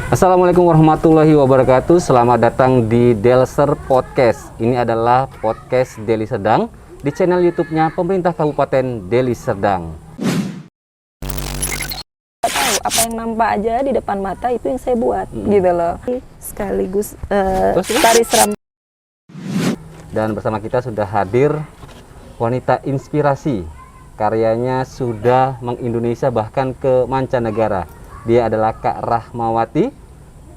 Assalamualaikum warahmatullahi wabarakatuh. Selamat datang di Delser Podcast. Ini adalah podcast Deli Serdang di channel YouTube-nya Pemerintah Kabupaten Deli Serdang. Tahu apa yang nampak aja di depan mata itu yang saya buat, gitu loh. Sekaligus tari seram. Dan bersama kita sudah hadir wanita inspirasi. Karyanya sudah mengindonesia bahkan ke mancanegara. Dia adalah Kak Rahmawati,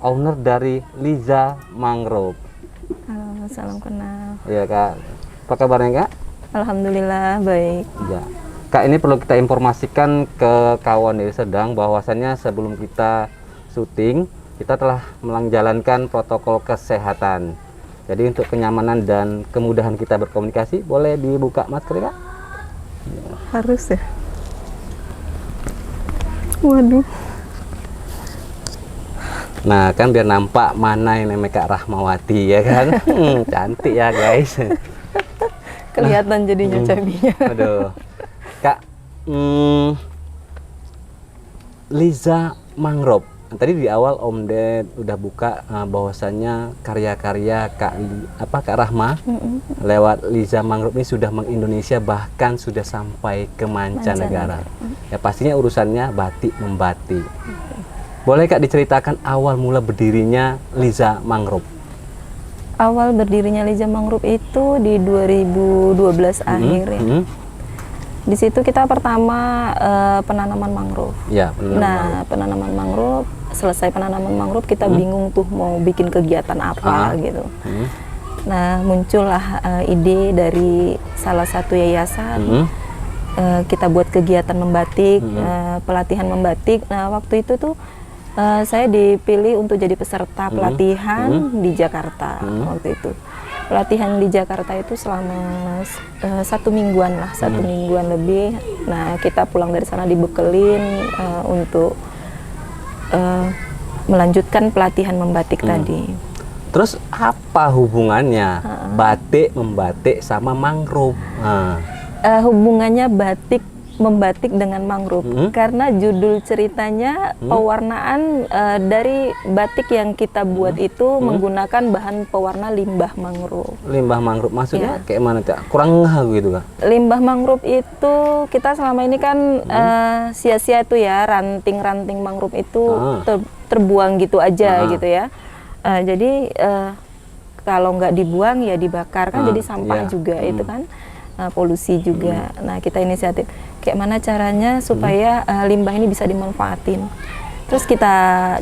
owner dari Liza Mangrove. Halo, salam kenal. Iya Kak, apa kabarnya Kak? Alhamdulillah baik. Ya. Kak, ini perlu kita informasikan ke kawan Deli Serdang bahwasannya sebelum kita syuting, kita telah menjalankan protokol kesehatan. Jadi untuk kenyamanan dan kemudahan kita berkomunikasi, boleh dibuka masker Kak? Harus ya. Waduh. Nah kan biar nampak mana yang namanya Kak Rahmawati ya kan. Cantik ya guys. Kelihatan jadinya cabinya. Aduh Kak, Liza Mangrove, tadi di awal Om Ded udah buka bahwasannya karya-karya Kak Rahma lewat Liza Mangrove ini sudah mengindonesia bahkan sudah sampai ke mancanegara. Ya pastinya urusannya batik membatik. Boleh Kak diceritakan awal mula berdirinya Liza Mangrove? Awal berdirinya Liza Mangrove itu di 2012 akhir ya. Di situ kita pertama penanaman mangrove. Ya, penanaman mangrove, selesai penanaman mangrove kita bingung tuh mau bikin kegiatan apa gitu. Nah, muncullah ide dari salah satu yayasan. Kita buat kegiatan membatik, pelatihan membatik. Nah, waktu itu tuh saya dipilih untuk jadi peserta pelatihan di Jakarta waktu itu. Pelatihan di Jakarta itu selama 1 mingguan lah, 1 mingguan lebih. Nah, kita pulang dari sana dibekelin untuk melanjutkan pelatihan membatik tadi. Terus apa hubungannya batik membatik sama mangrove? Hubungannya batik membatik dengan mangrove karena judul ceritanya pewarnaan dari batik yang kita buat itu menggunakan bahan pewarna limbah mangrove. Limbah mangrove maksudnya kayak mana Kak? Kurang ngeh gitu Kak? Limbah mangrove itu kita selama ini kan sia-sia itu ya, ranting-ranting mangrove itu terbuang gitu aja gitu ya. Jadi kalau nggak dibuang ya dibakar kan jadi sampah juga itu kan. Polusi juga. Nah, kita inisiatif kayak mana caranya supaya limbah ini bisa dimanfaatin. Terus kita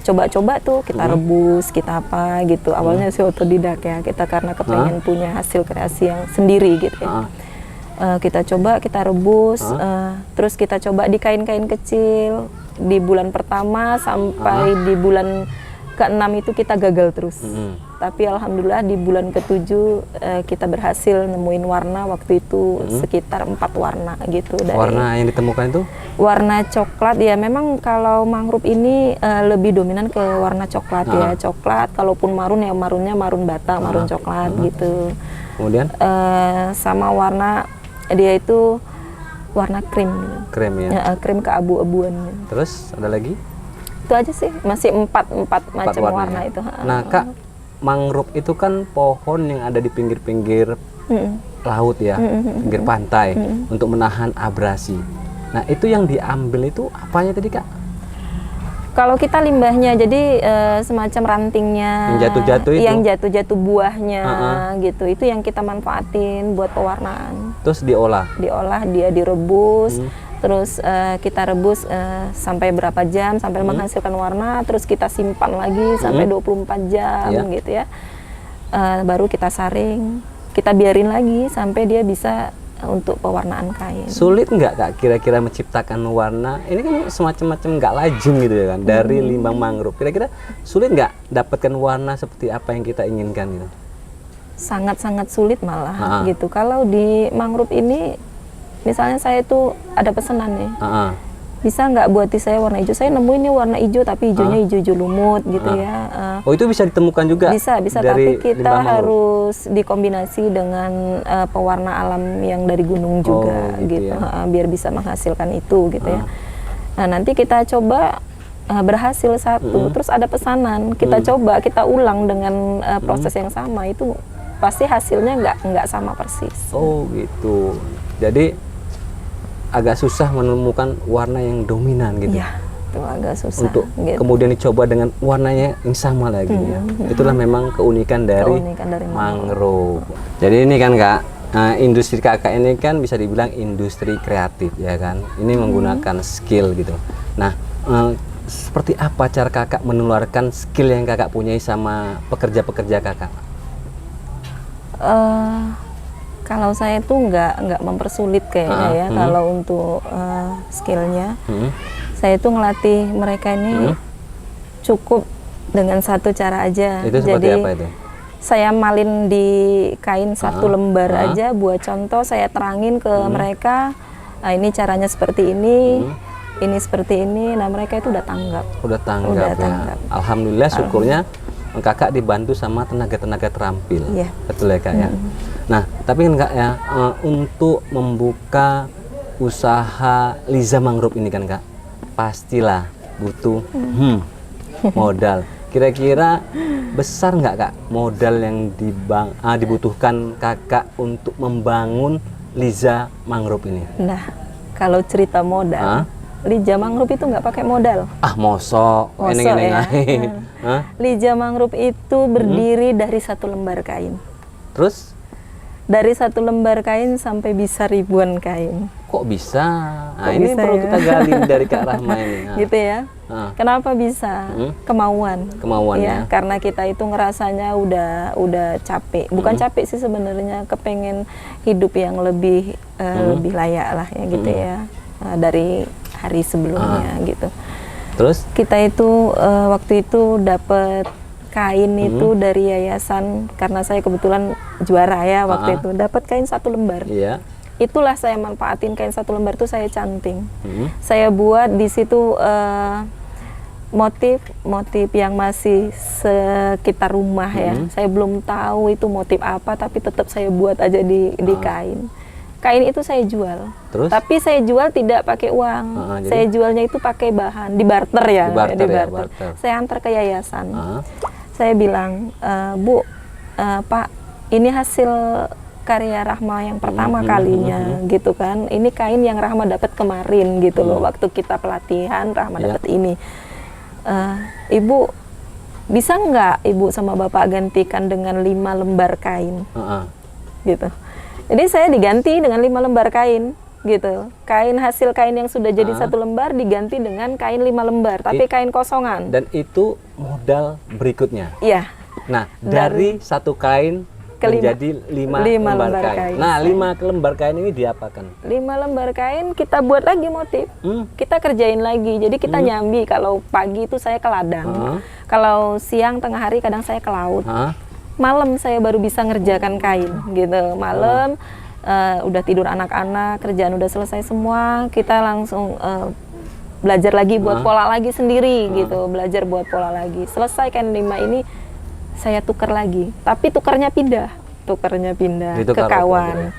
coba-coba tuh, kita rebus, kita apa gitu. Awalnya sih otodidak ya, kita karena kepengen punya hasil kreasi yang sendiri gitu ya. Kita coba, kita rebus, terus kita coba di kain-kain kecil. Di bulan pertama sampai di bulan ke-6 itu kita gagal terus. Tapi alhamdulillah di bulan ke-7 kita berhasil nemuin warna waktu itu sekitar 4 warna gitu. Warna yang ditemukan itu? Warna coklat ya, memang kalau mangrove ini lebih dominan ke warna coklat ya, coklat. Kalaupun marun ya marunnya marun bata, marun coklat gitu. Kemudian? Sama warna dia itu warna krim gitu. Krim ya? Krim keabu-abuan gitu. Terus ada lagi? Itu aja sih, masih empat macam warna itu. Nah Kak, mangrove itu kan pohon yang ada di pinggir-pinggir laut ya, pinggir pantai untuk menahan abrasi. Nah itu yang diambil itu apanya tadi Kak? Kalau kita limbahnya, jadi semacam rantingnya, yang jatuh-jatuh buahnya gitu, itu yang kita manfaatin buat pewarnaan. Terus diolah? Diolah, dia direbus. Terus kita rebus sampai berapa jam sampai menghasilkan warna, terus kita simpan lagi sampai 24 jam gitu ya. Baru kita saring, kita biarin lagi sampai dia bisa untuk pewarnaan kain. Sulit nggak Kak kira-kira menciptakan warna? Ini kan semacam-macam nggak lazim gitu ya kan, dari limbah mangrove. Kira-kira sulit nggak dapatkan warna seperti apa yang kita inginkan gitu? Sangat-sangat sulit malah gitu. Kalau di mangrove ini misalnya saya tuh ada pesanan nih, bisa nggak buati saya warna hijau? Saya nemu ini warna hijau tapi hijaunya hijau lumut gitu ya. Oh itu bisa ditemukan juga? Bisa tapi kita harus dikombinasi dengan pewarna alam yang dari gunung juga gitu ya? Biar bisa menghasilkan itu gitu ya. Nah nanti kita coba berhasil satu, terus ada pesanan, kita coba, kita ulang dengan proses yang sama, itu pasti hasilnya nggak sama persis. Oh gitu. Jadi agak susah menemukan warna yang dominan gitu. Iya, itu agak susah. Untuk gitu. kemudian dicoba dengan warnanya yang sama lagi ya. Itulah memang keunikan dari mangrove. Jadi ini kan Kak, industri Kakak ini kan bisa dibilang industri kreatif ya kan. Ini menggunakan skill gitu. Nah, seperti apa cara Kakak menularkan skill yang Kakak punyai sama pekerja-pekerja Kakak? Kalau saya tuh nggak mempersulit kayaknya ya. Kalau untuk skillnya, saya tuh ngelatih mereka ini cukup dengan satu cara aja. Itu seperti apa itu? Saya malin di kain satu lembar aja, buat contoh saya terangin ke mereka, nah ini caranya seperti ini seperti ini. Nah mereka itu udah tanggap. Udah tanggap ya. Alhamdulillah, syukurnya Kakak dibantu sama tenaga-tenaga terampil. Iya. Betul ya Kak ya. Nah, tapi kan Kak ya, untuk membuka usaha Liza Mangrove ini kan Kak, pastilah butuh modal. Kira-kira besar nggak Kak modal yang dibutuhkan Kakak untuk membangun Liza Mangrove ini? Nah, kalau cerita modal, Liza Mangrove itu nggak pakai modal. Mosok ya. Liza Mangrove itu berdiri dari satu lembar kain. Terus? Dari satu lembar kain sampai bisa ribuan kain. Kok bisa? Nah, ini bisa, perlu ya? Kita gali dari Kak Rahma ini. Gitu ya. Kenapa bisa? Kemauan. Kemauan ya. Karena kita itu ngerasanya udah capek. Bukan capek sih sebenarnya, kepengen hidup yang lebih layak lah ya gitu ya. Dari hari sebelumnya gitu. Terus kita itu waktu itu dapat kain itu dari yayasan, karena saya kebetulan juara ya waktu itu, dapat kain satu lembar. Iya. Itulah saya manfaatin kain satu lembar itu, saya canting. Saya buat di situ motif yang masih sekitar rumah ya. Saya belum tahu itu motif apa, tapi tetap saya buat aja di kain. Kain itu saya jual. Terus? Tapi saya jual tidak pakai uang. Saya jualnya itu pakai bahan, di barter ya. Di barter. Saya antar ke yayasan. Saya bilang, Bu, Pak, ini hasil karya Rahma yang pertama kalinya gitu kan. Ini kain yang Rahma dapat kemarin gitu loh. Waktu kita pelatihan Rahma dapat ini. Ibu, bisa nggak Ibu sama Bapak gantikan dengan 5 lembar kain? Gitu. Jadi saya diganti dengan 5 lembar kain gitu. Kain hasil kain yang sudah jadi satu lembar diganti dengan kain 5 lembar, tapi kain kosongan. Dan itu modal berikutnya. Iya. Nah, dari satu kain menjadi 5 lembar kain. Nah, 5 lembar kain ini diapakan? 5 lembar kain kita buat lagi motif. Kita kerjain lagi. Jadi kita nyambi. Kalau pagi itu saya ke ladang. Kalau siang tengah hari kadang saya ke laut. Malam saya baru bisa ngerjakan kain gitu. Malam udah tidur anak-anak, kerjaan udah selesai semua, kita langsung belajar lagi buat pola lagi sendiri gitu. Belajar buat pola lagi. Selesai kain 5 ini saya tukar lagi. Tapi tukarnya pindah ke kawan.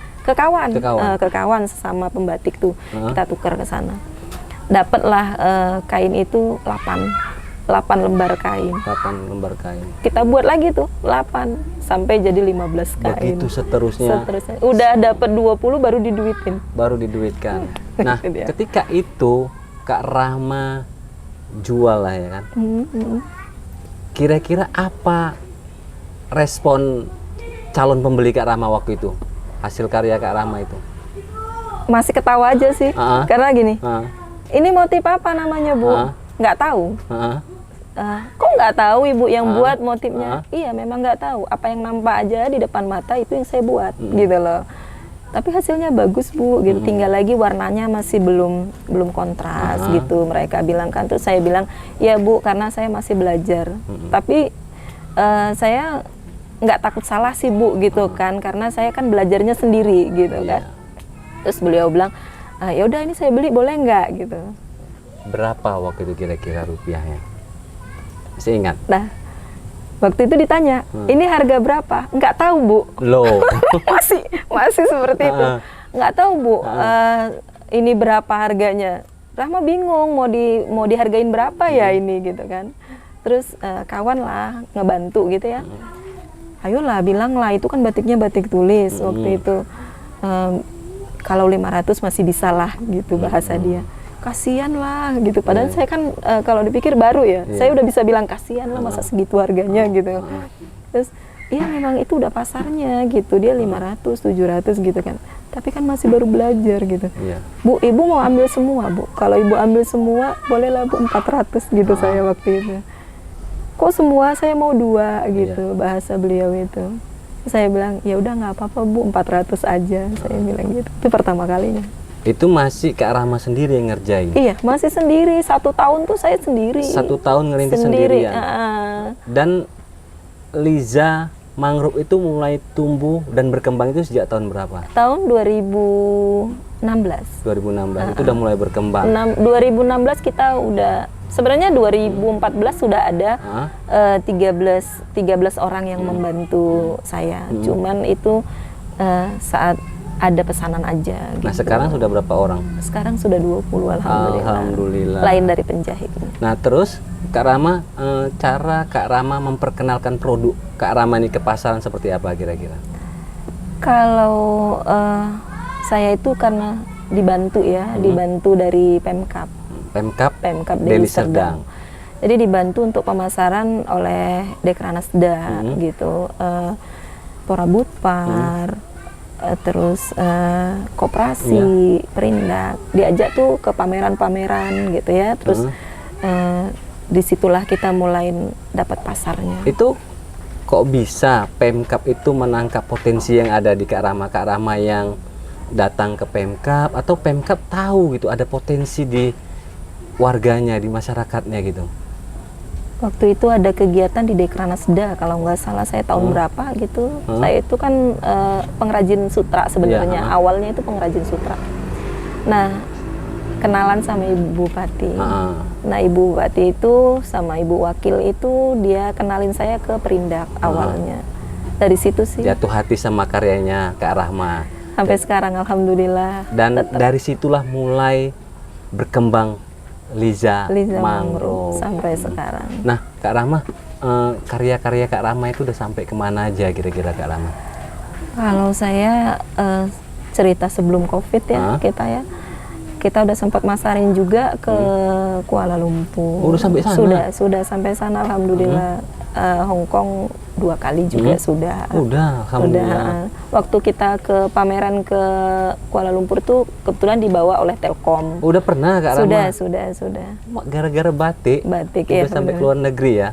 Ke kawan sesama pembatik tuh. Kita tukar ke sana. Dapatlah kain itu 8 lembar kain. 8 lembar kain. Kita buat lagi tuh 8 sampai jadi 15 kain. Begitu seterusnya. Udah dapat 20 baru diduitin. Nah, ketika itu Kak Rahma jual lah ya kan. Kira-kira apa respon calon pembeli Kak Rahma waktu itu? Hasil karya Kak Rahma itu? Masih ketawa aja sih. Karena gini. Ini motif apa namanya, Bu? Nggak tahu. Kok nggak tahu Ibu yang buat motifnya? Iya, memang nggak tahu. Apa yang nampak aja di depan mata itu yang saya buat, gitu loh. Tapi hasilnya bagus, Bu. Gitu. Tinggal lagi warnanya masih belum kontras, gitu. Mereka bilang kan. Terus saya bilang, ya Bu, karena saya masih belajar. Tapi saya nggak takut salah sih, Bu, gitu kan. Karena saya kan belajarnya sendiri, gitu kan. Terus beliau bilang, ya udah ini saya beli boleh nggak, gitu. Berapa waktu itu kira-kira rupiahnya? Masih ingat? Nah, waktu itu ditanya, ini harga berapa? Nggak tahu, Bu. Loh. masih seperti itu. Nggak tahu, Bu. Ini berapa harganya? Rahma bingung mau dihargain berapa ya ini gitu kan. Terus kawan lah ngebantu gitu ya. Ayolah bilang lah, itu kan batiknya batik tulis waktu itu. Kalau 500 masih bisa lah gitu bahasa dia. Kasian lah gitu. Padahal saya kan kalau dipikir baru ya. Saya udah bisa bilang kasian lah, masa segitu harganya gitu. Terus iya memang itu udah pasarnya gitu. Dia 500, 700 gitu kan. Tapi kan masih baru belajar gitu. Bu, ibu mau ambil semua, Bu. Kalau ibu ambil semua, bolehlah Bu 400 gitu saya waktu itu. Kok semua, saya mau 2 gitu bahasa beliau itu. Saya bilang, ya udah nggak apa-apa Bu, 400 aja. Saya bilang gitu. Itu pertama kalinya. Itu masih Kak Rahma sendiri yang ngerjain? Iya, masih sendiri. 1 tahun tuh saya sendiri. 1 tahun ngerintis sendirian? Dan Liza Mangrove itu mulai tumbuh dan berkembang itu sejak tahun berapa? Tahun 2016. 2016 itu udah mulai berkembang. 2016 kita udah, sebenarnya 2014 sudah ada 13 orang yang membantu saya. Cuman itu saat ada pesanan aja gitu. Nah, sekarang sudah berapa orang? Sekarang sudah 20, alhamdulillah. Alhamdulillah. Lain dari penjahit. Nah, terus Kak Rahma, cara Kak Rahma memperkenalkan produk Kak Rahma ini ke pasaran seperti apa kira-kira? Kalau saya itu karena dibantu ya, dibantu dari Pemkab Deli Serdang. Jadi dibantu untuk pemasaran oleh Dekranasda gitu, Porabutpar, terus koperasi, Perindak, diajak tuh ke pameran-pameran gitu ya, terus disitulah kita mulai dapat pasarnya. Itu kok bisa Pemkab itu menangkap potensi yang ada di Kak Rahma yang datang ke Pemkab, atau Pemkab tahu gitu ada potensi di warganya, di masyarakatnya gitu? Waktu itu ada kegiatan di Dekranasda, kalau nggak salah saya tahun berapa gitu. Saya itu kan pengrajin sutra sebenarnya, awalnya itu pengrajin sutra. Nah, kenalan sama Ibu Bupati. Nah, Ibu Bupati itu sama Ibu Wakil itu dia kenalin saya ke Perindak awalnya. Dari situ sih. Jatuh hati sama karyanya Kak Rahma. Sampai sekarang alhamdulillah. Dan dari situlah mulai berkembang Liza Mangrove sampai sekarang. Nah, Kak Rahma, karya-karya Kak Rahma itu udah sampai kemana aja kira-kira Kak Rahma? Kalau saya cerita sebelum COVID ya, kita udah sempat masarin juga ke Kuala Lumpur. Udah sampai sana? Sudah sampai sana alhamdulillah. Hong Kong 2 kali juga sudah. Alhamdulillah. Waktu kita ke pameran ke Kuala Lumpur tuh kebetulan dibawa oleh Telkom. Udah pernah Kak Rahma? Sudah. Gara-gara batik ya. Sampai ke luar negeri ya.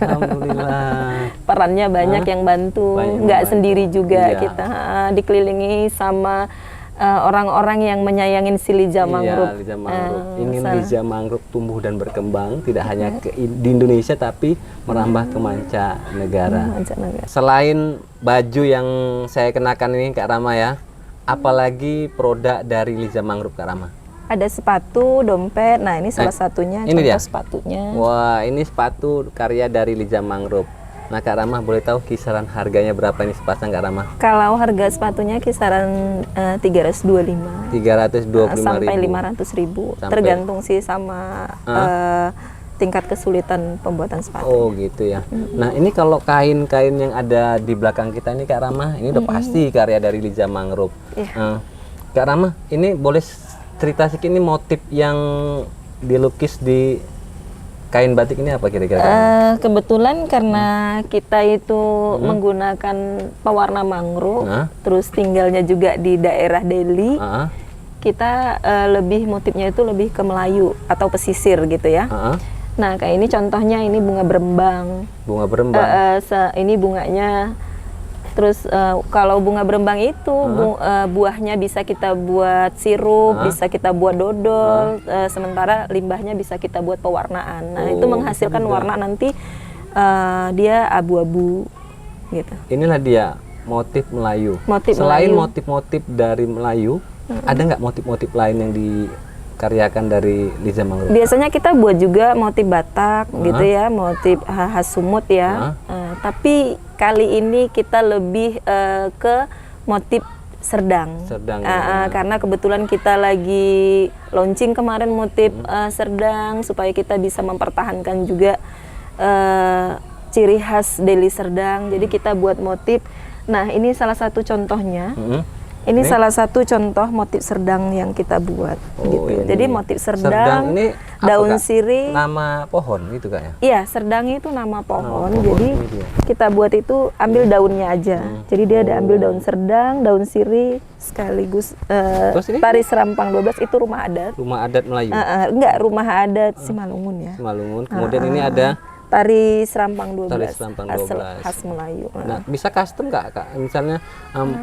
Alhamdulillah. Perannya banyak yang bantu, nggak sendiri juga kita. Dikelilingi sama orang-orang yang menyayangin si Liza Mangrove. Liza Mangrove. Ingin Liza Mangrove tumbuh dan berkembang, tidak hanya di Indonesia tapi merambah ke mancanegara. Selain baju yang saya kenakan ini Kak Rahma ya, apalagi produk dari Liza Mangrove Kak Rahma? Ada sepatu, dompet. Nah, ini salah satunya, ini contoh dia? Sepatunya. Wah, ini sepatu karya dari Liza Mangrove. Nah, Kak Rahma boleh tahu kisaran harganya berapa ini sepasang Kak Rahma? Kalau harga sepatunya kisaran 325. 325.000 sampai 500.000. Tergantung sih sama tingkat kesulitan pembuatan sepatu. Oh, gitu ya. Nah, ini kalau kain-kain yang ada di belakang kita ini Kak Rahma, ini udah pasti karya dari Liza Mangrove. Kak Rahma, ini boleh cerita sedikit, ini motif yang dilukis di kain batik ini apa kira-kira? Kebetulan karena kita itu menggunakan pewarna mangrove, terus tinggalnya juga di daerah Deli, kita lebih motifnya itu lebih ke Melayu atau pesisir gitu ya. Nah, kayak ini contohnya, ini bunga berembang. Bunga berembang. Ini bunganya. Terus kalau bunga berembang itu buahnya bisa kita buat sirup, bisa kita buat dodol, sementara limbahnya bisa kita buat pewarnaan. Nah, itu menghasilkan warna nanti dia abu-abu gitu. Inilah dia motif Melayu. Selain motif-motif dari Melayu, ada nggak motif-motif lain yang dikaryakan dari Liza Mangrove? Biasanya kita buat juga motif Batak gitu ya, motif khas Sumut ya. Tapi kali ini kita lebih ke motif Serdang. Serdang, Karena kebetulan kita lagi launching kemarin motif Serdang, supaya kita bisa mempertahankan juga ciri khas Deli Serdang. Jadi kita buat motif. Nah, ini salah satu contohnya. Ini salah satu contoh motif Serdang yang kita buat. Gitu. Ini. Jadi motif Serdang ini apa, daun Kak? sirih. Nama pohon gitu Kak ya? Iya, Serdang itu nama pohon. pohon, Jadi ini dia. kita buat itu ambil daunnya aja. Jadi dia ada ambil daun Serdang, daun sirih, sekaligus Terus ini? tari Serampang 12 itu rumah adat. Rumah adat Melayu. Enggak, rumah adat Simalungun ya. Simalungun. Kemudian ini ada Tari Serampang 12. Tari Serampang 12. Khas Melayu. Nah, bisa custom nggak Kak? Misalnya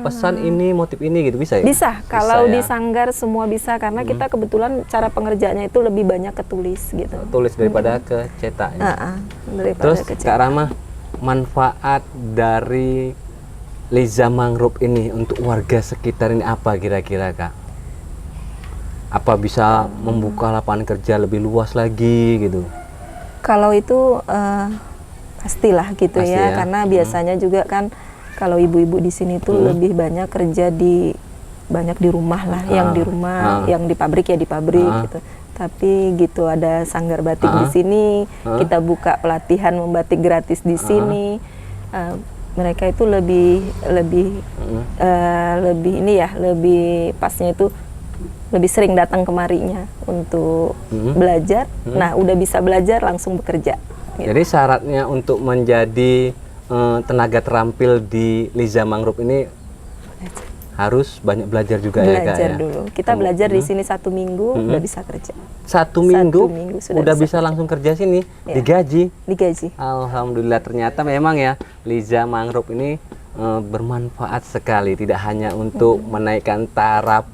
pesan ini, motif ini gitu, bisa ya? Bisa, kalau ya? di sanggar semua bisa, karena kita kebetulan cara pengerjaannya itu lebih banyak ke tulis gitu. Tulis daripada ke cetak. Daripada Terus ke Kak Rama, manfaat dari Liza Mangrove ini untuk warga sekitar ini apa kira-kira Kak? Apa bisa membuka lapangan kerja lebih luas lagi gitu? Kalau itu pastilah gitu Pasti ya, ya. karena biasanya juga kan kalau ibu-ibu di sini tuh lebih banyak kerja banyak di rumah lah, yang di rumah, yang di pabrik ya di pabrik gitu. Tapi gitu ada sanggar batik di sini, kita buka pelatihan membatik gratis di sini. Mereka itu lebih ini ya, lebih pasnya itu lebih sering datang kemarinya untuk belajar. Nah, udah bisa belajar langsung bekerja. Gitu. Jadi syaratnya untuk menjadi tenaga terampil di Liza Mangrove ini harus banyak belajar juga ya Kak Belajar ya? dulu. Kita belajar di sini 1 minggu udah bisa kerja. 1 minggu, sudah udah bisa langsung kerja sini, digaji. Digaji. Alhamdulillah, ternyata memang ya Liza Mangrove ini bermanfaat sekali, tidak hanya untuk menaikkan taraf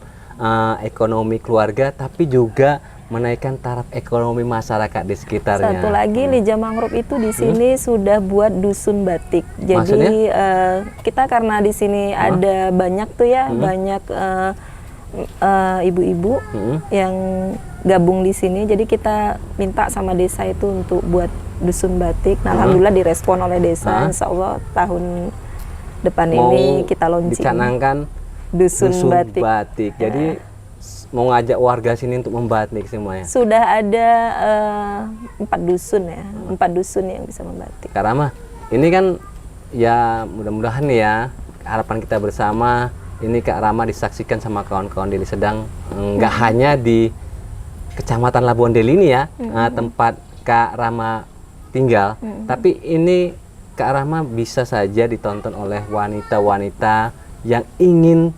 ekonomi keluarga, tapi juga menaikkan taraf ekonomi masyarakat di sekitarnya. Satu lagi, Liza Mangrove itu di sini sudah buat dusun batik. Jadi kita karena di sini ada banyak tuh ya, banyak ibu-ibu yang gabung di sini. Jadi kita minta sama desa itu untuk buat dusun batik. Nah, alhamdulillah direspon oleh desa. Insya Allah tahun depan ini kita launching. Dicanangkan dusun batik. Jadi mau ngajak warga sini untuk membatik semuanya. Sudah ada 4 dusun ya, 4 dusun yang bisa membatik. Kak Rama, ini kan ya mudah-mudahan ya harapan kita bersama ini Kak Rama disaksikan sama kawan-kawan Deli Serdang, nggak hanya di Kecamatan Labuan Deli ini ya, tempat Kak Rama tinggal, tapi ini Kak Rama bisa saja ditonton oleh wanita-wanita yang ingin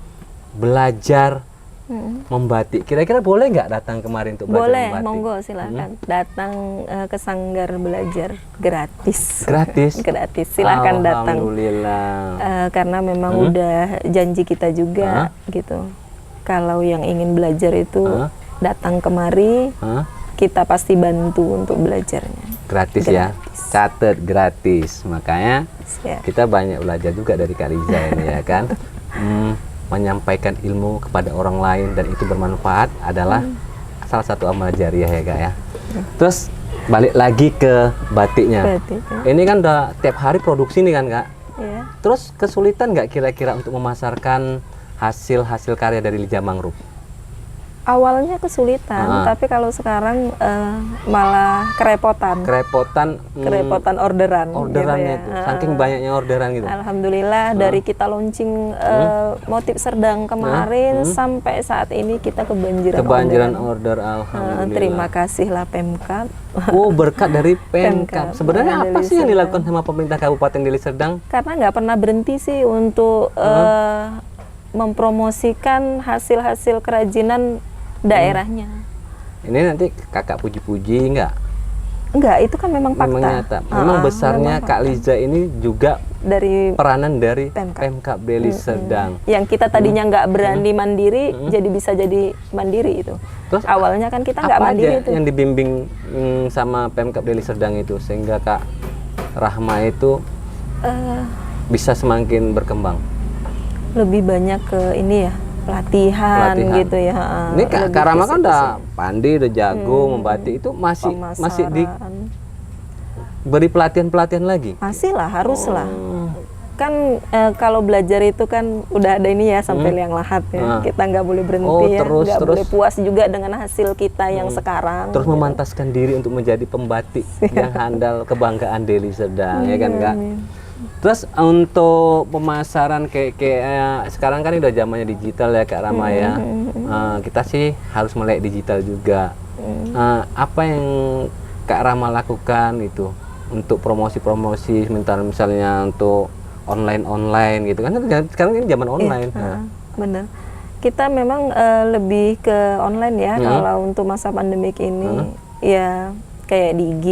belajar membatik. Kira-kira boleh nggak datang kemari untuk belajar boleh, membatik? monggo silakan datang ke sanggar belajar gratis. Gratis? Gratis, silakan datang. Alhamdulillah. Karena memang udah janji kita juga gitu. Kalau yang ingin belajar itu datang kemari, kita pasti bantu untuk belajarnya. Gratis ya, catat gratis. Makanya kita banyak belajar juga dari Kak Liza ini ya kan. Menyampaikan ilmu kepada orang lain dan itu bermanfaat adalah salah satu amal jariah ya Kak ya. Terus balik lagi ke batiknya. Ini kan udah tiap hari produksi nih kan Kak. Iya. Terus kesulitan nggak kira-kira untuk memasarkan hasil karya dari Liza Mangrove? Awalnya kesulitan, tapi kalau sekarang malah kerepotan. Kerepotan orderan. Orderannya gitu itu, saking banyaknya orderan gitu. Alhamdulillah dari kita launching motif Serdang kemarin sampai saat ini kita kebanjiran order. Alhamdulillah. Terima kasihlah Pemkab. Oh, berkat dari Pemkab. Sebenarnya apa sih yang dilakukan sama pemerintah Kabupaten Deli Serdang? Karena nggak pernah berhenti sih untuk mempromosikan hasil-hasil kerajinan daerahnya. Ini nanti kakak puji-puji enggak? Enggak, itu kan memang fakta. Memang nyata. Memang besarnya memang Kak Liza ini juga dari peranan dari Pemkab Deli Serdang. Yang kita tadinya nggak berani mandiri, jadi bisa jadi mandiri itu. Terus awalnya kan kita nggak mandiri itu. Yang dibimbing sama Pemkab Deli Serdang itu sehingga Kak Rahma itu bisa semakin berkembang. Lebih banyak ke ini ya. Pelatihan gitu ya. Ini Kak Rama kan udah pandai, udah jago membatik, itu masih diberi pelatihan lagi? Masih lah, harus lah. kan kalau belajar itu kan udah ada ini ya sampai liang lahat ya. Kita nggak boleh berhenti ya, nggak boleh puas juga dengan hasil kita yang sekarang. Terus memantaskan diri untuk menjadi pembatik yang handal, kebanggaan Deli Serdang, ya kan Kak? Terus untuk pemasaran kayak sekarang kan udah zamannya digital ya Kak Rama ya. Kita sih harus melek digital juga. Apa yang Kak Rama lakukan itu untuk promosi-promosi, misalnya untuk online gitu kan, sekarang ini zaman online. Bener, kita memang lebih ke online ya. Kalau untuk masa pandemik ini ya kayak di IG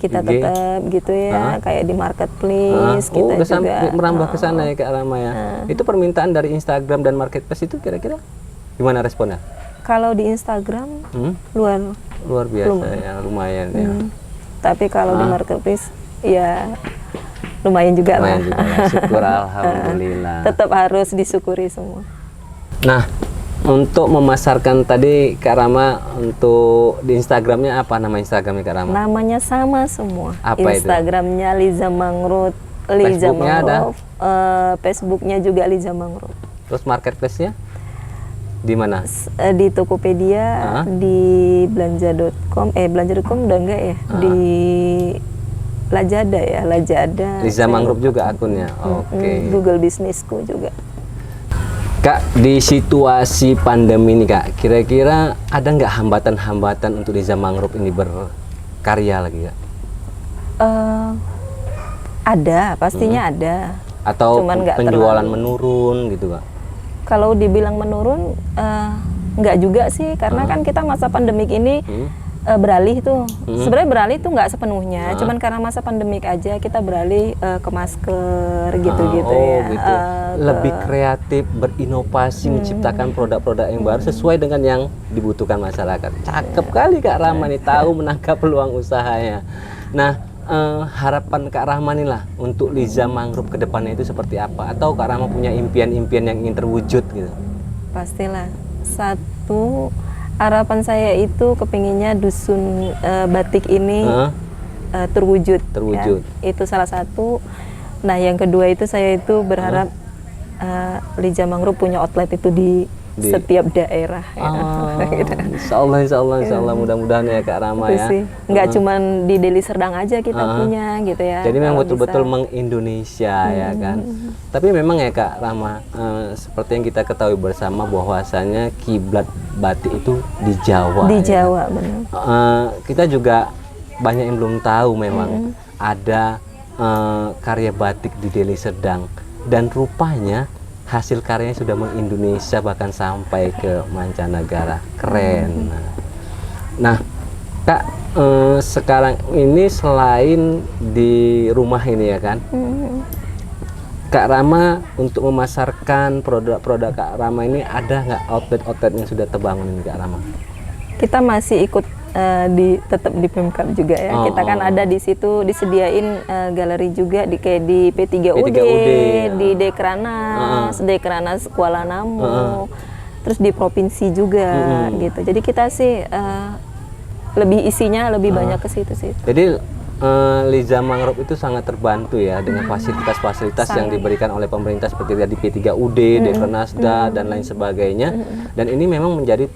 kita tetap gitu ya, kayak di marketplace kita udah juga sampai merambah ke sana ya Kak Rama ya. Itu permintaan dari Instagram dan marketplace itu kira-kira gimana responnya? Kalau di Instagram luar biasa ya, lumayan ya. Tapi kalau di marketplace ya lumayan juga lah. Syukur alhamdulillah. Tetap harus disyukuri semua. Nah, untuk memasarkan tadi Kak Rama, untuk di Instagramnya apa nama Instagramnya Kak Rama? Namanya sama semua. Apa Instagramnya Liza Mangrove, Facebooknya juga Liza Mangrove. Terus marketplace-nya di mana? Di Tokopedia, di belanja.com, belanja.com udah enggak ya? Di Lazada ya, Lazada. Liza Mangrove juga akunnya. Oke. Google Bisnisku juga. Kak, di situasi pandemi ini Kak, kira-kira ada nggak hambatan-hambatan untuk Liza Mangrove ini berkarya lagi Kak? Ada, pastinya ada. Atau cuman penjualan menurun gitu Kak? Kalau dibilang menurun, nggak juga sih, karena kan kita masa pandemik ini beralih tuh. Sebenarnya beralih tuh nggak sepenuhnya, cuman karena masa pandemik aja kita beralih ke masker gitu-gitu ya. Gitu. Lebih kreatif, berinovasi, menciptakan produk-produk yang baru sesuai dengan yang dibutuhkan masyarakat. Cakep kali Kak Rahma nih, tahu menangkap peluang usahanya. Nah, harapan Kak Rahma nih lah untuk Liza Mangrove ke depannya itu seperti apa? Atau Kak Rahma punya impian-impian yang ingin terwujud gitu? Pastilah. Satu, harapan saya itu kepinginnya dusun batik ini terwujud. Ya. Itu salah satu. Nah, yang kedua itu saya itu berharap Liza Mangrove punya outlet itu di setiap daerah. Insya Allah, mudah-mudahan ya Kak Rama ya. Nggak cuman di Deli Serdang aja kita punya gitu ya. Jadi memang betul-betul meng-Indonesia ya kan. Tapi memang ya Kak Rama, seperti yang kita ketahui bersama bahwasanya kiblat batik itu di Jawa. Di ya. Jawa benar. Kita juga banyak yang belum tahu memang ada karya batik di Deli Serdang, dan rupanya hasil karyanya sudah meng-Indonesia bahkan sampai ke mancanegara. Keren. Nah Kak, sekarang ini selain di rumah ini ya kan, Kak Rama untuk memasarkan produk-produk Kak Rama ini ada nggak outlet-outlet yang sudah terbangun ini Kak Rama? Kita masih ikut tetap di Pemkab juga ya. Kita kan ada di situ, disediain galeri juga kayak di P3UD, di Dekranas, Dekranas Kuala Namu, terus di provinsi juga gitu. Jadi kita sih lebih isinya lebih banyak ke situ sih. Jadi Liza Mangrove itu sangat terbantu ya dengan fasilitas-fasilitas yang diberikan oleh pemerintah seperti tadi P3UD, Dekranasda dan lain sebagainya. Dan ini memang menjadi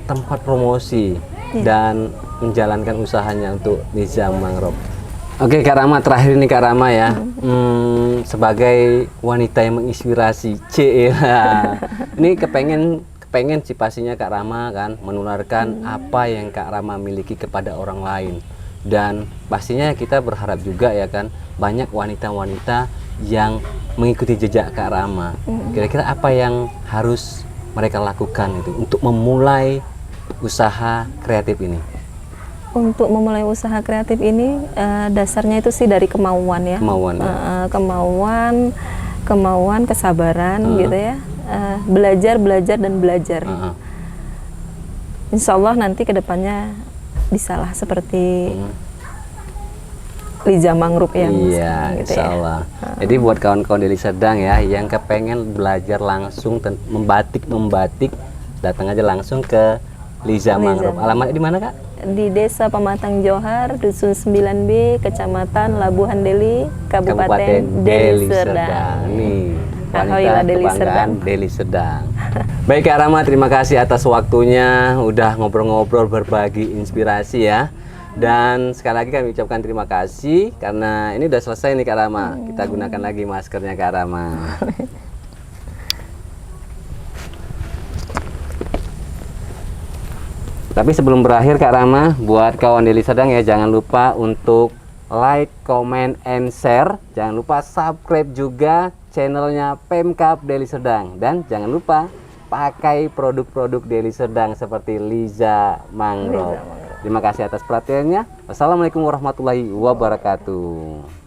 tempat promosi dan menjalankan usahanya untuk Liza Mangrove. Oke Kak Rama, terakhir nih Kak Rama ya, sebagai wanita yang menginspirasi, ini kepengen sih pastinya Kak Rama kan menularkan apa yang Kak Rama miliki kepada orang lain, dan pastinya kita berharap juga ya kan banyak wanita-wanita yang mengikuti jejak Kak Rama. Kira-kira apa yang harus mereka lakukan itu untuk memulai usaha kreatif ini? Untuk memulai usaha kreatif ini dasarnya itu sih dari kemauan ya. Kemauan, kesabaran gitu ya. Belajar dan belajar. Insya Allah nanti kedepannya bisalah seperti Liza Mangrove ya. Iya, gitu Insya Allah. Ya. Jadi buat kawan-kawan Deli Serdang ya yang kepengen belajar langsung membatik, datang aja langsung ke Liza Mangrove. Alamatnya di mana, Kak? Di Desa Pematang Johar, Dusun 9B, Kecamatan Labuhan Deli, Kabupaten Deli Serdang. Nih, Alhamdulillah, wanita Deli kebanggaan Serdang. Deli Serdang. Baik Kak Rama, terima kasih atas waktunya, udah ngobrol-ngobrol berbagi inspirasi ya. Dan sekali lagi kami ucapkan terima kasih karena ini udah selesai nih Kak Rama. Kita gunakan lagi maskernya Kak Rama. Tapi sebelum berakhir Kak Rama, buat kawan Deli Serdang ya jangan lupa untuk like, comment, and share. Jangan lupa subscribe juga channelnya Pemkab Deli Serdang. Dan jangan lupa pakai produk-produk Deli Serdang seperti Liza Mangrove. Terima kasih atas perhatiannya. Wassalamualaikum warahmatullahi wabarakatuh.